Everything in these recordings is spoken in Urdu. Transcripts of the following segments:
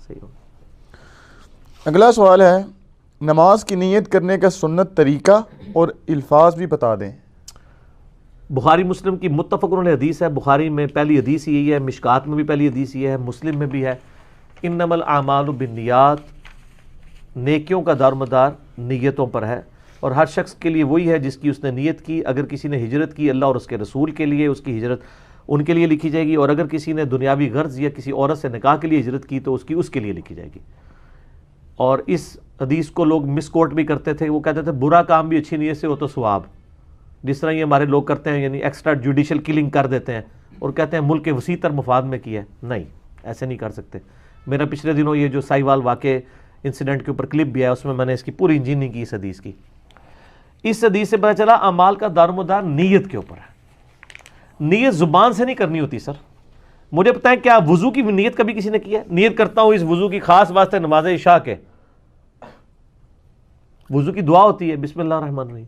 صحیح ہو. اگلا سوال ہے نماز کی نیت کرنے کا سنت طریقہ اور الفاظ بھی بتا دیں. بخاری مسلم کی متفق علیہ حدیث ہے. بخاری میں پہلی حدیث یہی ہے, مشکات میں بھی پہلی حدیث یہ ہے, مسلم میں بھی ہے. انما الاعمال بالنیات, نیکیوں کا دار مدار نیتوں پر ہے, اور ہر شخص کے لیے وہی ہے جس کی اس نے نیت کی. اگر کسی نے ہجرت کی اللہ اور اس کے رسول کے لیے, اس کی ہجرت ان کے لیے لکھی جائے گی, اور اگر کسی نے دنیاوی غرض یا کسی عورت سے نکاح کے لیے ہجرت کی تو اس کے لیے لکھی جائے گی. اور اس حدیث کو لوگ مس کوٹ بھی کرتے تھے, وہ کہتے تھے برا کام بھی اچھی نیت سے ہو تو ثواب, جس طرح یہ ہمارے لوگ کرتے ہیں, یعنی ایکسٹرا جوڈیشل کلنگ کر دیتے ہیں اور کہتے ہیں ملک کے وسیع تر مفاد میں کیا ہے. نہیں, ایسے نہیں کر سکتے. میرا پچھلے دنوں یہ جو سائیوال واقع انسیڈنٹ کے اوپر کلپ بھی ہے, اس میں میں نے اس کی پوری انجینئرنگ کی اس حدیث کی. اس حدیث سے پتہ چلا اعمال کا دارمدار نیت کے اوپر ہے. نیت زبان سے نہیں کرنی ہوتی. سر مجھے بتائیں کیا وضو کی نیت کبھی کسی نے کی ہے؟ نیت کرتا ہوں اس وضو کی خاص واسطے نماز عشاء کے. وضو کی دعا ہوتی ہے بسم اللہ الرحمن الرحیم,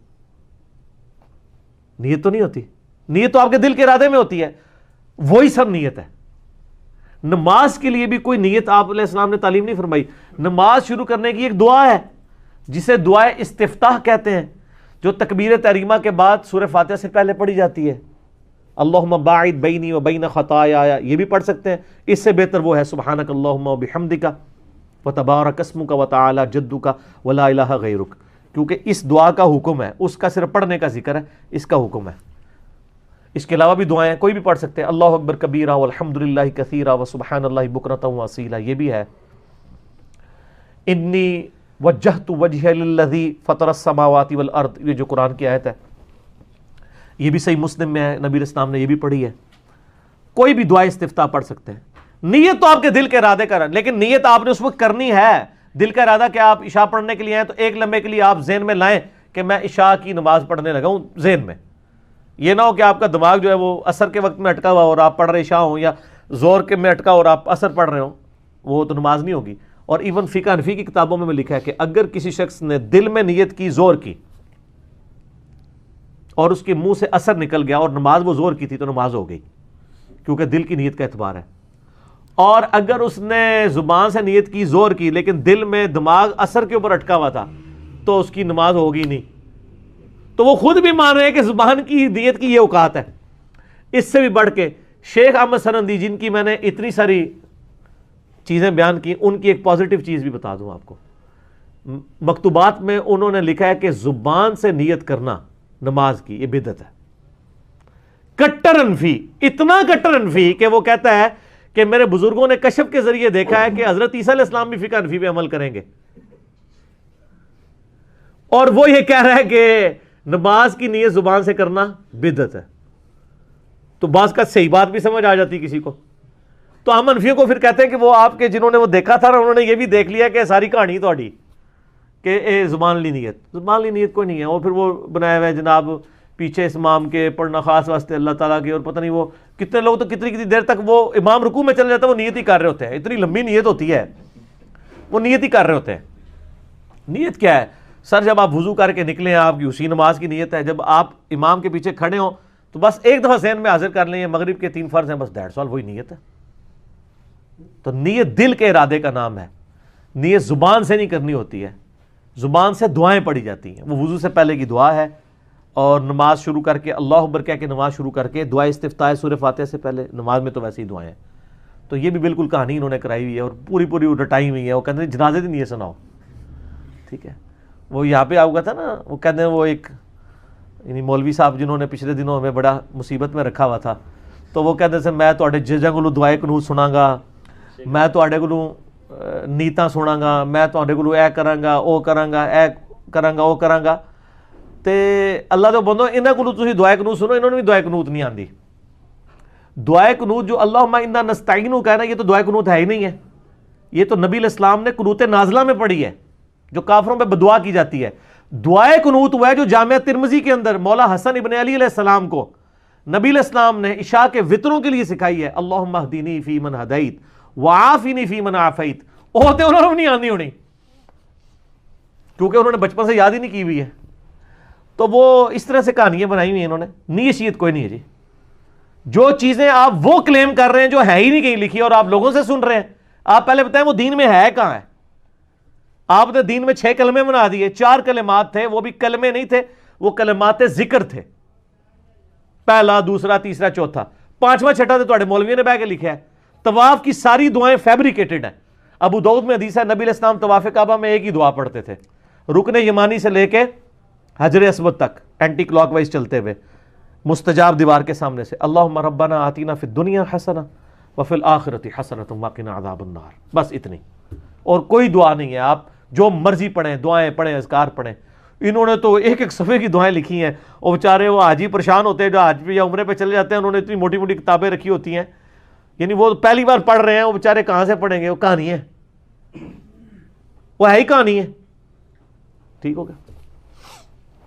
نیت تو نہیں ہوتی. نیت تو آپ کے دل کے ارادے میں ہوتی ہے, وہی سب نیت ہے. نماز کے لیے بھی کوئی نیت آپ علیہ السلام نے تعلیم نہیں فرمائی. نماز شروع کرنے کی ایک دعا ہے جسے دعائے استفتاح کہتے ہیں, جو تکبیر تحریمہ کے بعد سورہ فاتحہ سے پہلے پڑھی جاتی ہے. اللہم باعد بینی و بین خطایا, یہ بھی پڑھ سکتے ہیں. اس سے بہتر وہ ہے سبحانک اللہم و بحمدک وتبارک اسمک وتعالی جدک ولا الہ غیرک, کیونکہ اس دعا کا حکم ہے, اس کا صرف پڑھنے کا ذکر ہے, اس کا حکم ہے. اس کے علاوہ بھی دعائیں کوئی بھی پڑھ سکتے ہیں, اللہ اکبر کبیرہ والحمدللہ کثیرہ وسبحان اللہ بکرۃ واصیلہ, یہ بھی ہے. انی وجہت وجہی للذی فطر السماوات والارض, یہ جو قرآن کی آیت ہے یہ بھی صحیح مسلم میں ہے, نبی علیہ السلام نے یہ بھی پڑھی ہے. کوئی بھی دعا استفتاح پڑھ سکتے ہیں. نیت تو آپ کے دل کے ارادے کا, لیکن نیت آپ نے اس وقت کرنی ہے. دل کا ارادہ کہ آپ عشاء پڑھنے کے لیے آئیں تو ایک لمحے کے لیے آپ ذہن میں لائیں کہ میں عشاء کی نماز پڑھنے لگا ہوں ذہن میں. یہ نہ ہو کہ آپ کا دماغ جو ہے وہ عصر کے وقت میں اٹکا ہوا اور آپ پڑھ رہے عشاء ہوں, یا زور کے میں اٹکا اور آپ عصر پڑھ رہے ہوں, وہ تو نماز نہیں ہوگی. اور ایون فقہ حنفی کی کتابوں میں لکھا ہے کہ اگر کسی شخص نے دل میں نیت کی زور کی اور اس کے منہ سے اثر نکل گیا اور نماز وہ زور کی تھی تو نماز ہو گئی, کیونکہ دل کی نیت کا اعتبار ہے. اور اگر اس نے زبان سے نیت کی زور کی لیکن دل میں دماغ اثر کے اوپر اٹکا ہوا تھا تو اس کی نماز ہوگی نہیں. تو وہ خود بھی مان رہے ہیں کہ زبان کی نیت کی یہ اوقات ہے. اس سے بھی بڑھ کے شیخ احمد سرندی, جن کی میں نے اتنی ساری چیزیں بیان کی, ان کی ایک پازیٹیو چیز بھی بتا دوں آپ کو. مکتوبات میں انہوں نے لکھا ہے کہ زبان سے نیت کرنا نماز کی یہ بدعت ہے. کٹر انفی, اتنا کٹر انفی کہ وہ کہتا ہے کہ میرے بزرگوں نے کشف کے ذریعے دیکھا ہے کہ حضرت عیسیٰ علیہ السلام بھی فقہ حنفی پہ عمل کریں گے, اور وہ یہ کہہ رہا ہے کہ نماز کی نیت زبان سے کرنا بدعت ہے. تو بعض کا صحیح بات بھی سمجھ آ جاتی کسی کو. تو ہم حنفیوں کو پھر کہتے ہیں کہ وہ آپ کے جنہوں نے وہ دیکھا تھا انہوں نے یہ بھی دیکھ لیا کہ ساری کہانی تہاڈی کہ زبان لی نیت, زبان لی نیت کوئی نہیں ہے. اور پھر وہ بنایا ہوا ہے جناب پیچھے اس امام کے پڑھنا خاص واسطے اللہ تعالیٰ کے, اور پتہ نہیں وہ کتنے لوگ تو کتنی دیر تک وہ امام رکوع میں چل جاتا ہے وہ نیت ہی کر رہے ہوتے ہیں. اتنی لمبی نیت ہوتی ہے, وہ نیت ہی کر رہے ہوتے ہیں. نیت کیا ہے سر؟ جب آپ وضو کر کے نکلیں آپ کی اسی نماز کی نیت ہے. جب آپ امام کے پیچھے کھڑے ہوں تو بس ایک دفعہ ذہن میں حاضر کر لیں مغرب کے 3 فرض ہیں, بس دیٹس آل, وہی نیت ہے. تو نیت دل کے ارادے کا نام ہے. نیت زبان سے نہیں کرنی ہوتی ہے, زبان سے دعائیں پڑھی جاتی ہیں. وہ وضو سے پہلے کی دعا ہے, اور نماز شروع کر کے اللہ اکبر کہہ کے نماز شروع کر کے دعا استفتاح سورہ فاتحہ سے پہلے. نماز میں تو ویسے ہی دعائیں ہیں. تو یہ بھی بالکل کہانی انہوں نے کرائی ہوئی ہے اور پوری رٹائی ہوئی ہے. وہ کہتے ہیں جنازے دن یہ سناؤ, ٹھیک ہے. وہ یہاں پہ آؤگا تھا نا, وہ کہتے ہیں وہ ایک یعنی مولوی صاحب جنہوں نے پچھلے دنوں ہمیں بڑا مصیبت میں رکھا ہوا تھا, تو وہ کہتے ہیں میں تواڈے ججاں کولوں دعائے قنوت سناں گا, میں تواڈے کولوں نیتاں سناں گا, میں تواڈے کولوں اے کراں گا او کراں گا, اے کراں گا او کراں گا. تے اللہ دے بندو انہاں کولوں تسی دعائے قنوت سنو, انہوں نے بھی دعائے قنوت نہیں آندی. دعائے قنوت جو اللہم انا نستعین کہنا, یہ تو دعائے قنوت ہے ہی نہیں ہے. یہ تو نبی علیہ السلام نے قنوت نازلہ میں پڑھی ہے جو کافروں پہ بدعا کی جاتی ہے. دعائے قنوت ہوا ہے جو جامعہ ترمذی کے اندر مولا حسن ابن علی علیہ السلام کو نبی علیہ السلام نے عشاء کے وطروں کے لیے سکھائی ہے. اللہم اہدنی فی من ہدیت وعافنی فی من عافیت. وہ تے انہوں نے نہیں آندی ہونی کیونکہ انہوں نے بچپن سے یاد ہی نہیں کی ہوئی ہے. تو وہ اس طرح سے کہانیاں بنائی ہوئی ہیں انہوں نے. نیت شیت کوئی نہیں ہے جی. جو چیزیں آپ وہ کلیم کر رہے ہیں جو ہے ہی نہیں کہیں لکھی اور آپ لوگوں سے سن رہے ہیں. آپ پہلے بتائیں وہ دین میں ہے کہاں ہے؟ آپ نے دین میں 6 کلمے بنا دیے، 4 کلمات تھے، وہ بھی کلمے نہیں تھے، وہ کلمات ذکر تھے، پہلا، دوسرا، تیسرا، چوتھا، 5واں 6واں تو تھوڑے مولویوں نے بہ کے لکھا ہے۔ طواف کی ساری دعائیں فیبریکیٹڈ ہیں۔ ابو داؤد میں حدیث ہے نبی علیہ السلام طواف کعبہ میں ایک ہی دعا پڑھتے تھے، رکن یمانی سے لے کے حجر اسود تک اینٹی کلاک وائز چلتے ہوئے مستجاب دیوار کے سامنے سے، اللہم ربنا آتینا فی الدنیا حسنہ وفی الآخرۃ حسنۃ وقنا عذاب النار، بس اتنی، اور کوئی دعا نہیں ہے۔ آپ جو مرضی پڑھیں، دعائیں پڑھیں، اذکار پڑھیں۔ انہوں نے تو ایک ایک صفحے کی دعائیں لکھی ہیں، اور بیچارے وہ حاجی پریشان ہوتے ہیں جو حج پہ یا عمرے پہ چلے جاتے ہیں، انہوں نے اتنی موٹی موٹی کتابیں رکھی ہوتی ہیں، یعنی وہ پہلی بار پڑھ رہے ہیں، وہ بیچارے کہاں سے پڑھیں گے؟ وہ کہانی ہے، وہ ہے ہی کہانی ہے۔ ٹھیک ہو گیا؟